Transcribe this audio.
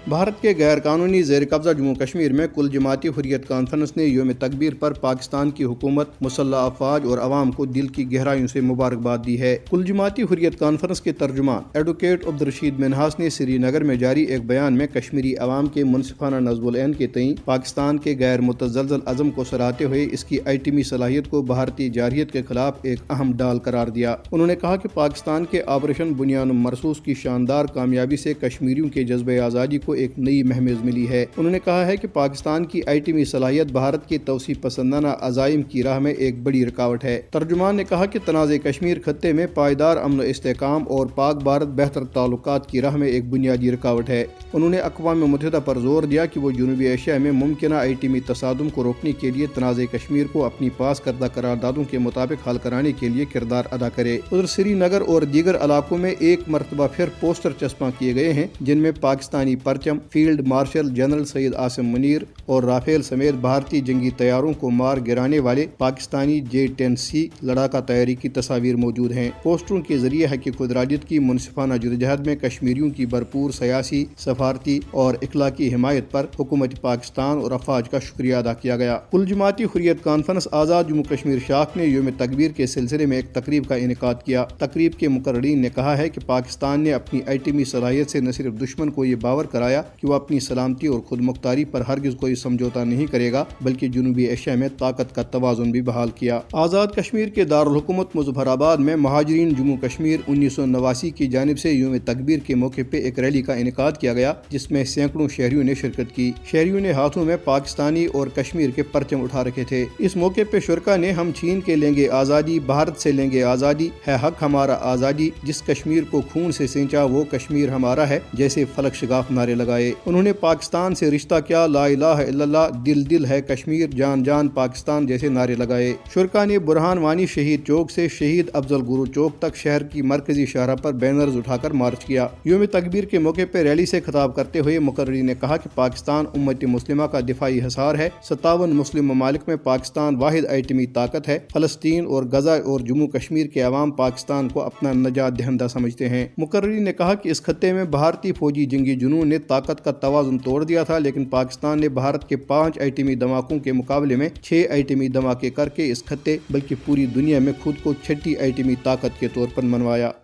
भारत के गैर कानूनी ज़ेर कब्ज़ा जम्मू कश्मीर में कुल जमाती हुर्रियत कॉन्फ्रेंस ने यौम तकबीर पर पाकिस्तान की हुकूमत, मुसल्लह अफवाज और अवाम को दिल की गहराइयों से मुबारकबाद दी है। कुल जमाती हुर्रियत कॉन्फ्रेंस के तर्जुमान एडवोकेट अब्दुर्रशीद मिन्हास ने श्रीनगर में जारी एक बयान में कश्मीरी अवाम के मुनसिफाना नज़्मुल ऐन के तईं पाकिस्तान के गैर मुतज़ल्ज़ल अज़म को सराहते हुए इसकी आइटमी सलाहियत को भारतीय जारहियत के खिलाफ एक अहम डाल करार दिया। उन्होंने कहा कि पाकिस्तान के ऑपरेशन बुनियान मरसूस की शानदार कामयाबी से कश्मीरियों के जज्बे आज़ादी को एक नई महमेज मिली है। उन्होंने कहा है कि पाकिस्तान की आइटमी सलाहियत भारत के तवसी पसंदाना अज़ाइम की राह में एक बड़ी रुकावट है। तर्जुमान ने कहा कि तनाज़े कश्मीर खत्ते में पायदार अमन इस्तेहकाम और पाक भारत बेहतर ताल्लुकात की राह में एक बुनियादी रुकावट है। उन्होंने अक़वाम मुत्तहिदा पर जोर दिया कि वो जनूबी एशिया में मुमकिना आइटमी तसादुम को रोकने के लिए तनाज़े कश्मीर को अपनी पास करदा करारदादों के मुताबिक हल कराने के लिए किरदार अदा करे। उधर श्रीनगर और दीगर इलाकों में एक मरतबा फिर पोस्टर चस्पा किए गए हैं जिनमें पाकिस्तानी परचम, field marshal general Syed Asim Munir और राफेल समेत भारतीय जंगी तैयारों को मार गिराने वाले पाकिस्तानी J-10C लड़ाका तैयारी की तस्वीर मौजूद हैं। पोस्टरों के जरिए हक़ खुदराजित की मुनसिफाना जदोजहद में कश्मीरियों की भरपूर सयासी, सफारती और इखलाकी हिमायत पर हुकूमत पाकिस्तान और अफवाज का शुक्रिया अदा किया गया। कुल जमाती हुर्रियत कॉन्फ्रेंस आज़ाद जम्मू कश्मीर शाख ने यौम तकबीर के सिलसिले में एक तकरीब का इनेकाद किया। तकरीब के मुकर्रीन ने कहा है कि पाकिस्तान ने अपनी आइटमी सलाहियत से न सिर्फ दुश्मन को ये बावर कराया कि वो अपनी सलामती और खुद मुख्तारी पर हरगिज कोई समझौता नहीं करेगा, बल्कि जनूबी एशिया में ताकत का तवाज़ुन भी बहाल किया। आज़ाद कश्मीर के दारुल हुकूमत मुज़फ़्फ़राबाद में महाजरीन जम्मू कश्मीर 1989 की जानिब से यौम तकबीर के मौके पे एक रैली का इनेकाद किया गया, जिसमें सैकड़ों शहरियों ने शिरकत की। शहरियों ने हाथों में पाकिस्तानी और कश्मीर के परचम उठा रखे थे। इस मौके पे शुरका ने हम चीन के लेंगे आज़ादी, भारत से लेंगे आज़ादी, है हक हमारा आज़ादी, जिस कश्मीर को खून से सींचा वो कश्मीर हमारा है जैसे फलक शगाफ नारे लगाए। उन्होंने पाकिस्तान से रिश्ता क्या, ला इलाहा इल्लल्लाह, दिल दिल है कश्मीर, जान जान पाकिस्तान जैसे नारे लगाए। शुरका ने बुरहान वानी शहीद चौक से शहीद अफजल गुरु चौक तक शहर की मरकजी शाहरा पर बैनर्स उठाकर मार्च किया। यौम तकबीर के मौके पर रैली से खिताब करते हुए मुकर्री ने कहा कि पाकिस्तान उम्मत मुस्लिमा का दिफाई हिसार है। 57 मुस्लिम ममालिक में पाकिस्तान वाहिद आइटमी ताकत है। फलस्तीन और गजा और जम्मू कश्मीर के अवाम पाकिस्तान को अपना नजात दहिंदा समझते हैं। मुकर्री ने कहा कि इस खत्ते में भारतीय फौजी जंगी जुनून ने ताकत का तवाज़ुन तोड़ दिया था, लेकिन पाकिस्तान ने भारत के 5 आइटमी धमाकों के मुकाबले में 6 आइटमी धमाके करके इस खत्ते बल्कि पूरी दुनिया में खुद को छठी आइटमी ताकत के तौर पर मनवाया।